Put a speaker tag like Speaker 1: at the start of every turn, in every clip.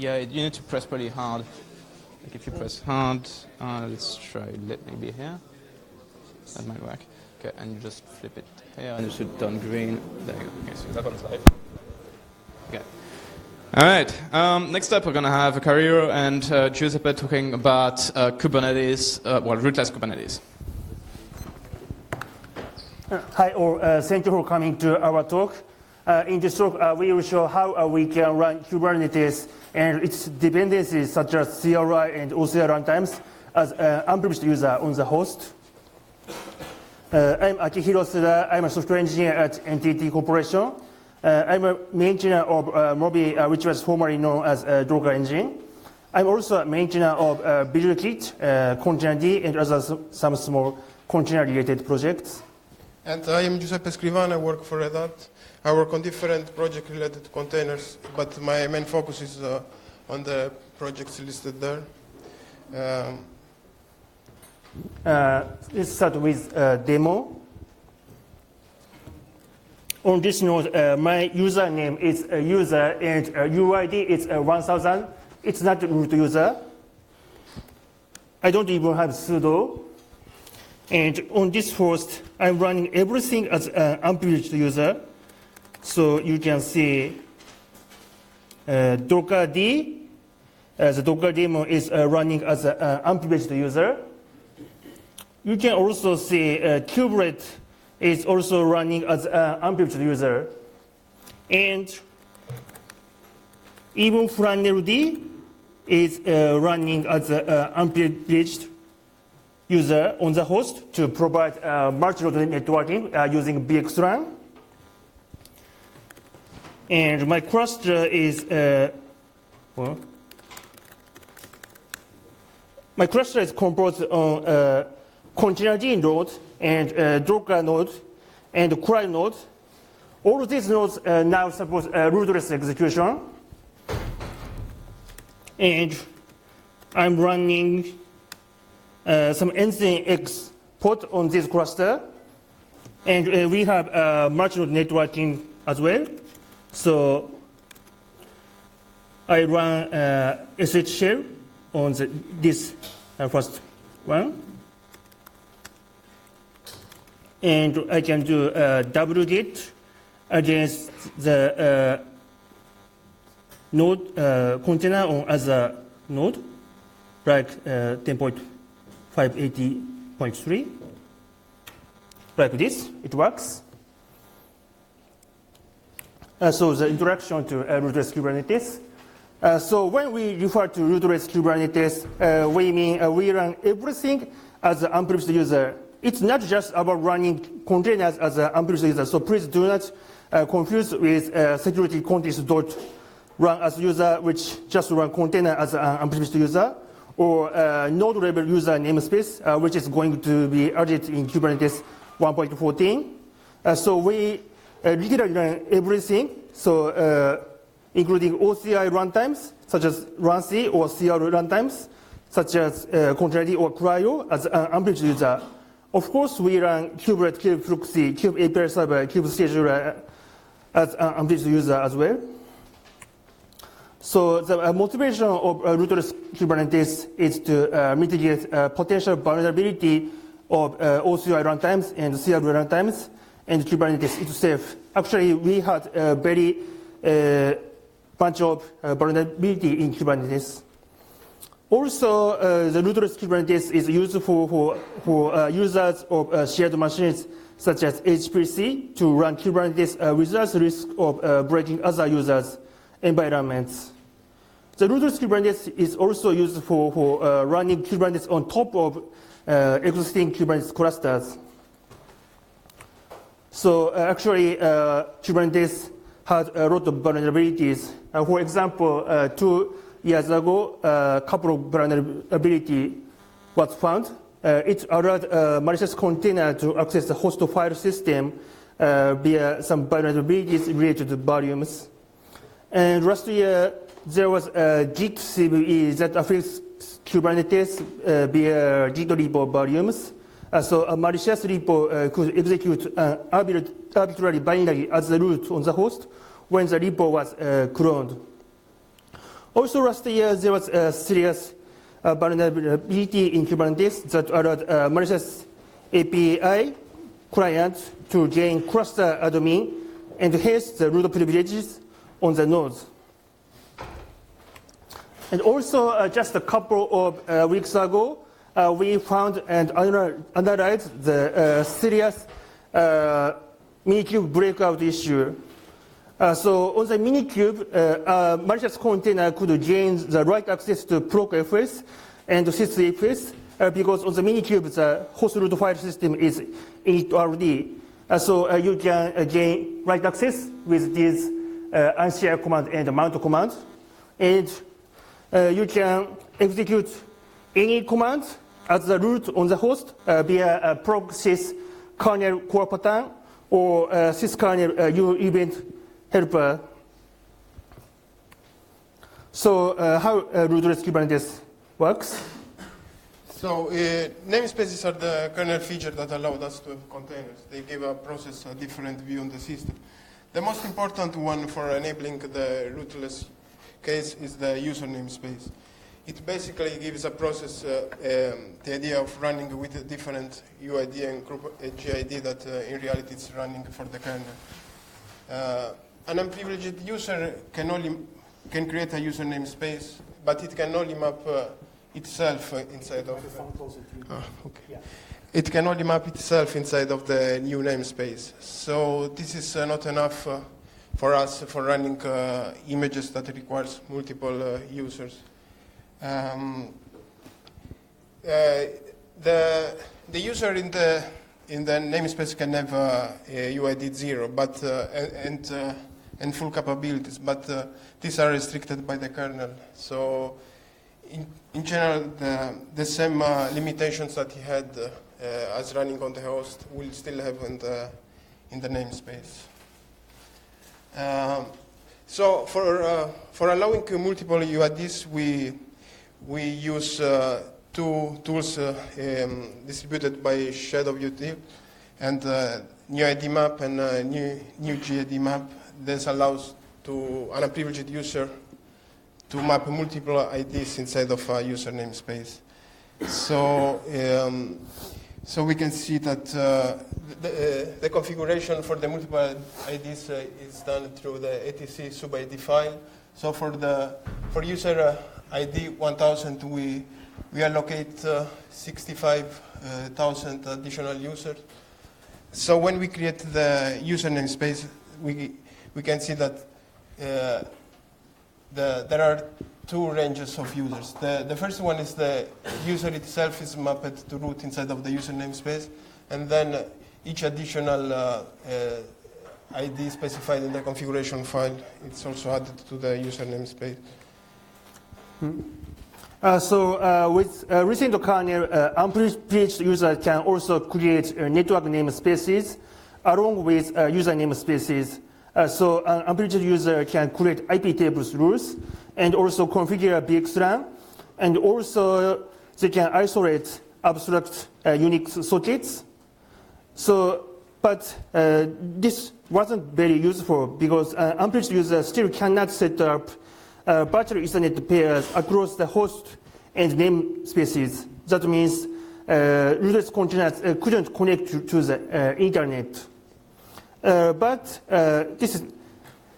Speaker 1: yeah, you need to press pretty hard. Like if you press hard, let's try let me be here. That might work. Okay, and you just flip it here, and you should turn green. There you go. Okay, so that one's live. Okay. All right. Next up, we're going to have Akihiro and Giuseppe talking about Kubernetes, rootless Kubernetes.
Speaker 2: Hi, all. Thank you for coming to our talk. In this talk, we will show how we can run Kubernetes and its dependencies, such as CRI and OCI Runtimes, as an unprivileged user on the host. I'm Akihiro Suda. I'm a software engineer at NTT Corporation. I'm a maintainer of Mobi, which was formerly known as Docker Engine. I'm also a maintainer of BuildKit, Container-D, and some small container-related projects.
Speaker 3: And I am Giuseppe Scrivano. I work for Red Hat. I work on different projects related to containers, but my main focus is on the projects listed there.
Speaker 2: Let's start with a demo. On this node, my username is a user, and UID is 1000. It's not a root user. I don't even have sudo. And on this host, I'm running everything as an unprivileged user. So you can see Docker D. The Docker daemon is running as an unprivileged user. You can also see Kubelet is also running as an unprivileged user. And even runAsUser is running as an unprivileged user on the host to provide multi-node networking using VXLAN. And my cluster is composed on container-D node and Docker node and CRI node. All of these nodes now support rootless execution. And I'm running some NCX pod on this cluster. And we have multi-node networking as well. So I run SH shell on this first one. And I can do wget against the node container on other node, like 10.580.3. Like this, it works. So the introduction to rootless Kubernetes. So when we refer to rootless Kubernetes, we mean we run everything as an unprivileged user. It's not just about running containers as an unprivileged user. So please do not confuse with security context.runAsUser, which just run container as an unprivileged user, or node level user namespace, which is going to be added in Kubernetes 1.14. So we regularly run everything, so including OCI runtimes, such as runC or CR runtimes, such as container-D or CRI as an unprivileged user. Of course, we run Kubelet, kubeproxy, kubeAPI server, kubescheduler as an unprivileged user as well. So the motivation of rootless Kubernetes is to mitigate potential vulnerability of OCI runtimes and CR runtimes and Kubernetes itself. Actually, we had a very bunch of vulnerability in Kubernetes. Also, the rootless Kubernetes is useful for users of shared machines such as HPC to run Kubernetes without risk of breaking other users' environments. The rootless Kubernetes is also useful for running Kubernetes on top of existing Kubernetes clusters. So actually, Kubernetes had a lot of vulnerabilities. For example, 2 years ago, a couple of vulnerability was found. It allowed a malicious container to access the host file system via some vulnerabilities related to volumes. And last year, there was a Git CVE that affects Kubernetes via Git repo volumes. So a malicious repo could execute an arbitrary binary as the root on the host when the repo was cloned. Also, last year, there was a serious vulnerability in Kubernetes that allowed malicious API clients to gain cluster admin and hence the root privileges on the nodes. And also, just a couple of weeks ago, we found and analyzed the serious Minikube breakout issue. So on the Minikube, a malicious container could gain the right access to procfs and sysfs because on the Minikube, the host root file system is init.rd. So you can gain right access with this unshare command and mount command. And you can execute any command as the root on the host via a proc sys kernel core pattern or syskernel U event helper. So how rootless Kubernetes works?
Speaker 3: So namespaces are the kernel feature that allowed us to have containers. They give a process a different view on the system. The most important one for enabling the rootless case is the user namespace. It basically gives a process the idea of running with a different UID and group GID that in reality it's running for the kernel. An unprivileged user can create a user namespace, but it can only map itself inside of. It can only map itself inside of the new namespace. So this is not enough for us for running images that requires multiple users. The user in the namespace can have UID 0, but and full capabilities, but these are restricted by the kernel. So in general, the same limitations that he had as running on the host will still have in the namespace. So for allowing multiple UIDs, we use two tools distributed by Shadow UT, and new ID map and new GID map. This allows to an unprivileged user to map multiple IDs inside of a user namespace. So so we can see that the configuration for the multiple IDs is done through the etc sub-ID file. So for user ID 1000, we allocate 65,000 additional users. So when we create the user namespace, we can see that there are two ranges of users. The first one is the user itself is mapped to root inside of the user namespace, and then each additional ID specified in the configuration file, it's also added to the user namespace.
Speaker 2: With recent kernel, unprivileged users can also create network namespaces along with user namespaces. So an unprivileged user can create IP tables rules and also configure VXLAN, and also they can isolate abstract Unix sockets. So, but this wasn't very useful because an unprivileged user still cannot set up virtual Ethernet pairs across the host and namespaces. That means rootless containers couldn't connect to the internet. But this is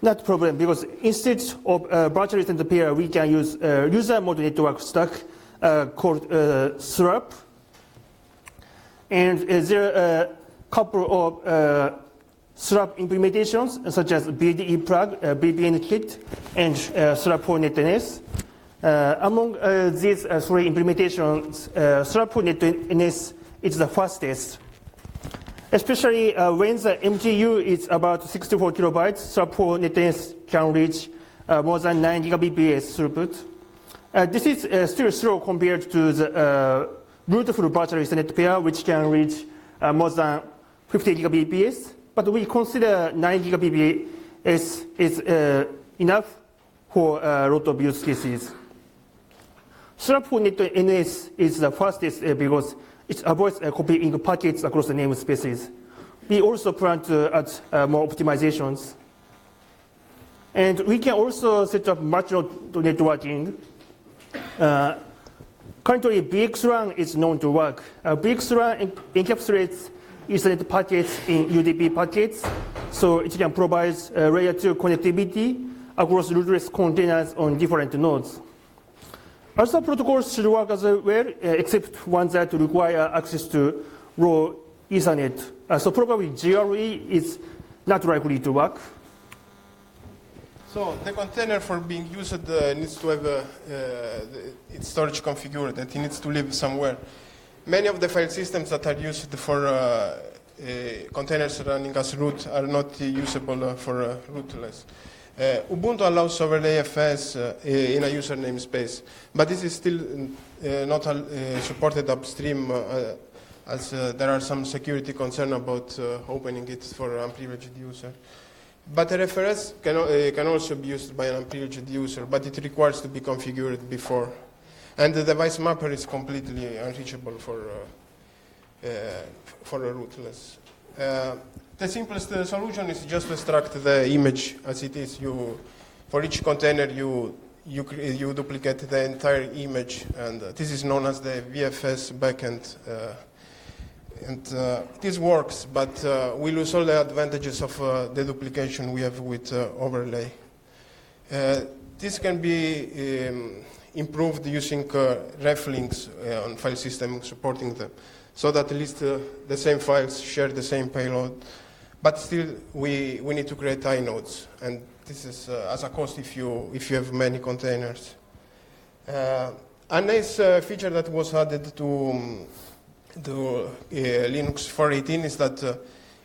Speaker 2: not a problem because instead of virtual Ethernet pair, we can use Usermode network stack called Slirp. And there are a couple of Slirp implementations such as BDE plug, VPN kit, and Slirp for NetNS. Among these three implementations, Slirp for NetNS is the fastest. Especially when the MGU is about 64 kilobytes, Slirp for NetNS can reach more than 9 Gbps throughput. This is still slow compared to the rootful virtual Ethernet pair, which can reach more than 50 Gbps. But we consider 9 Gbps is enough for a lot of use cases. Slirp for NetNS is the fastest because it avoids copying packets across the namespaces. We also plan to add more optimizations. And we can also set up multi-node networking. Currently, BXRun is known to work. BXRun encapsulates Ethernet packets in UDP packets, so it can provide layer 2 connectivity across rootless containers on different nodes. Other protocols should work as well, except ones that require access to raw Ethernet. So probably GRE is not likely to work.
Speaker 3: So the container for being used needs to have its storage configured, and it needs to live somewhere. Many of the file systems that are used for containers running as root are not usable for rootless. Ubuntu allows overlay FS in a user namespace, but this is still not supported upstream as there are some security concerns about opening it for unprivileged user. But RFRS can also be used by an unprivileged user, but it requires to be configured before. And the device mapper is completely unreachable for a rootless. The simplest solution is just to extract the image as it is. For each container, you duplicate the entire image, and this is known as the VFS backend. This works, but we lose all the advantages of the duplication we have with overlay. This can be improved using ref links on file system supporting them, so that at least the same files share the same payload. But still, we need to create inodes, and this is as a cost if you have many containers. A nice feature that was added to Linux 4.18 is that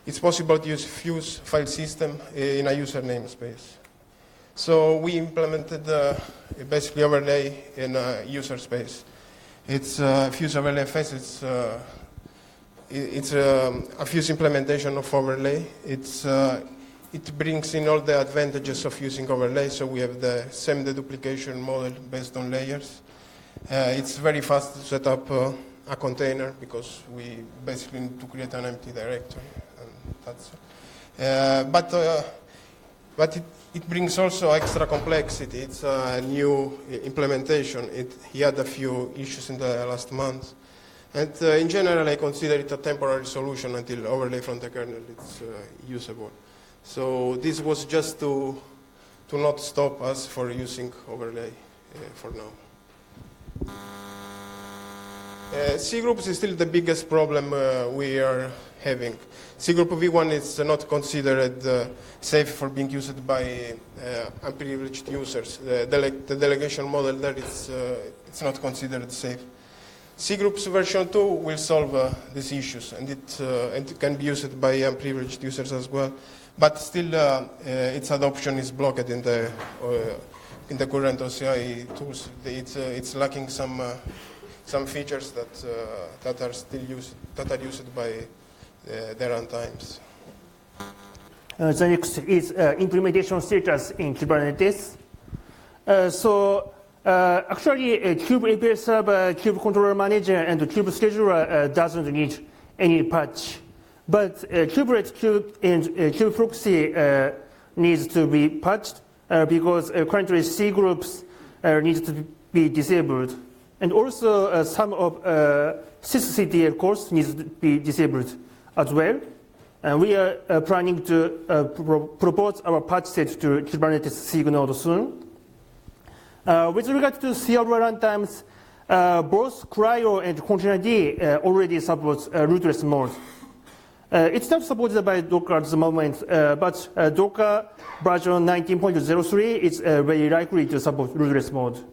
Speaker 3: it's possible to use Fuse file system in a user namespace. So we implemented basically overlay in a user space. It's Fuse overlay FS. It's a Fuse implementation of overlay. It brings in all the advantages of using overlay, so we have the same deduplication model based on layers. It's very fast to set up a container because we basically need to create an empty directory. And that's but it brings also extra complexity. It's a new implementation. He had a few issues in the last month. And in general, I consider it a temporary solution until overlay from the kernel is usable. So this was just to not stop us for using overlay for now. Cgroups is still the biggest problem we are having. Cgroup v1 is not considered safe for being used by unprivileged users. The delegation model there it's not considered safe. Cgroups version 2 will solve these issues, and it can be used by unprivileged users as well. But still, its adoption is blocked in the current OCI tools. It's lacking some features that are still used by the runtimes.
Speaker 2: The next is implementation status in Kubernetes. Actually, Kube API server, Kube controller manager, and Kube scheduler doesn't need any patch. But Kubelet, Kube, and Kube proxy needs to be patched because currently Cgroups needs to be disabled. And also some of sysctl course needs to be disabled as well. And we are planning to propose our patch set to Kubernetes Signode soon. With regard to CRI runtimes, both CRI and container-d already supports rootless mode. It's not supported by Docker at the moment, but Docker version 19.03 is very likely to support rootless mode.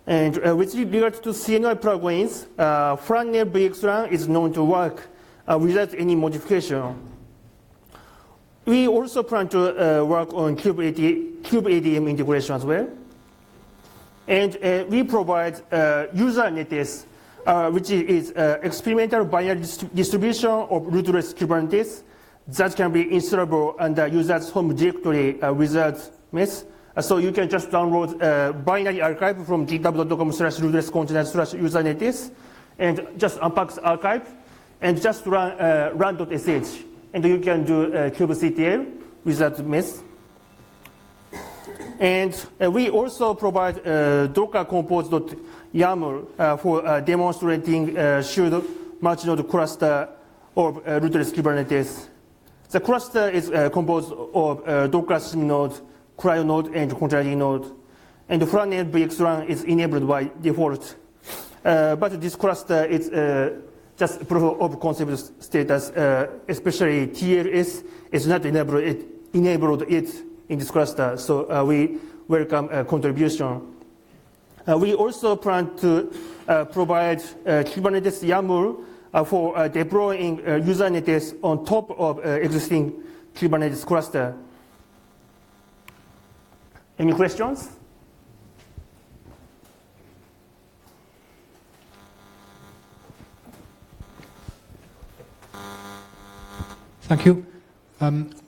Speaker 2: And with regard to CNI plugins, Frontend BXRun is known to work without any modification. We also plan to work on kubeADM integration as well. And we provide Usermode, which is experimental binary distribution of rootless Kubernetes that can be installable under user's home directory without mess. So you can just download a binary archive from github.com/rootless-container/Usermode and just unpack the archive and just run run.sh. And you can do kubectl without mess. And we also provide Docker compose.yaml for demonstrating shared multi-node cluster of rootless Kubernetes. The cluster is composed of Docker Stream node, CRI node, and container node. And the front-end VX1 is enabled by default. But this cluster is just proof of concept status, especially TLS is not enabled it in this cluster. So we welcome contribution. We also plan to provide Kubernetes YAML for deploying Usermode on top of existing Kubernetes cluster. Any questions?
Speaker 4: Thank you.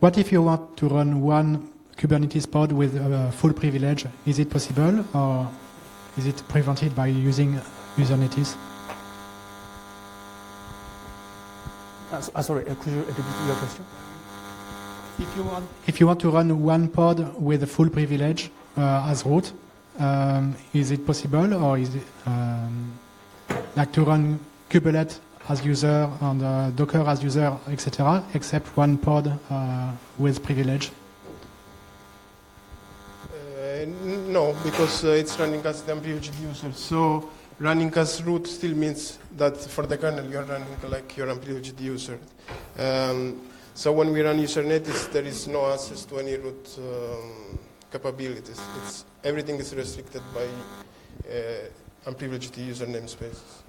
Speaker 4: What if you want to run one Kubernetes pod with full privilege? Is it possible, or is it prevented by using Usermode?
Speaker 2: Sorry, could you repeat your question?
Speaker 4: If you want to run one pod with a full privilege as root, is it possible, or is it like to run Kubelet as user and Docker as user, etc., except one pod with privilege?
Speaker 3: No, because it's running as the unprivileged user. So running as root still means that for the kernel you're running like your unprivileged user. So when we run Usermode, there is no access to any root capabilities. Everything is restricted by unprivileged user namespaces.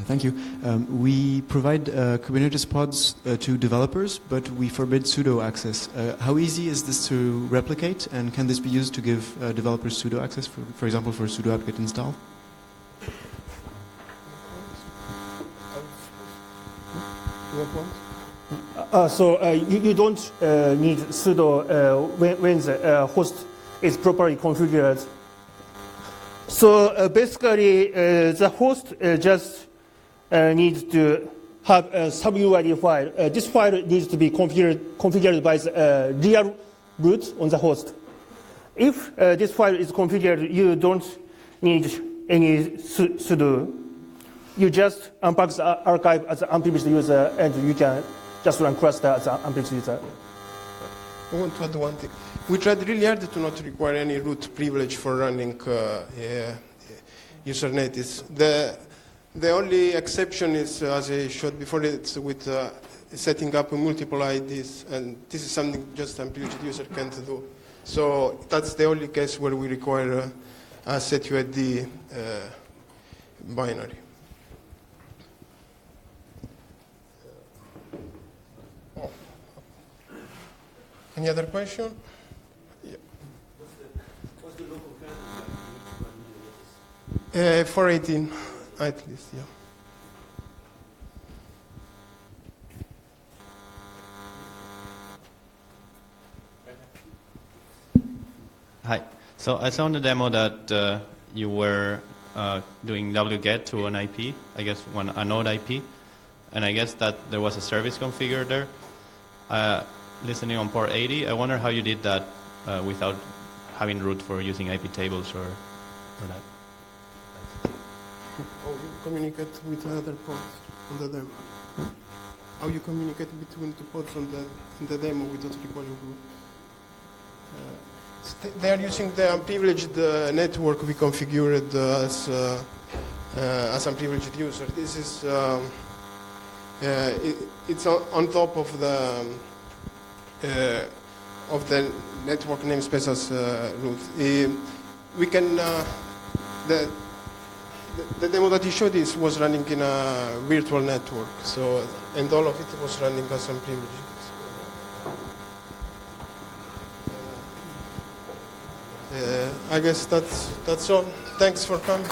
Speaker 5: Thank you. We provide Kubernetes pods to developers, but we forbid sudo access. How easy is this to replicate, and can this be used to give developers sudo access, for example, for sudo apt-get install?
Speaker 2: You don't need sudo when the host is properly configured. So basically, the host just needs to have a sub-UID file. This file needs to be configured by the real root on the host. If this file is configured, you don't need any sudo. You just unpack the archive as an unprivileged user, and you can just run cluster as an unprivileged user.
Speaker 3: I want to add one thing. We tried really hard to not require any root privilege for running Usermode. The only exception is, as I showed before, it's with setting up multiple IDs, and this is something just an unprivileged user can't do. So that's the only case where we require a setuid binary. Any other question? Yeah.
Speaker 6: What's the local kernel?
Speaker 3: 418, at least, yeah.
Speaker 7: Hi. So I saw in the demo that you were doing wget to an IP, I guess a node IP, and I guess that there was a service configured there. Listening on port 80, I wonder how you did that without having root for using IP tables or that.
Speaker 3: How you communicate with other pods on the demo? How you communicate between two pods in the demo without requiring root? They are using the unprivileged network we configured as unprivileged user. This is it's on top of the network namespace as root. We can the demo that you showed was running in a virtual network, so and all of it was running as unprivileged. I guess that's all. Thanks for coming.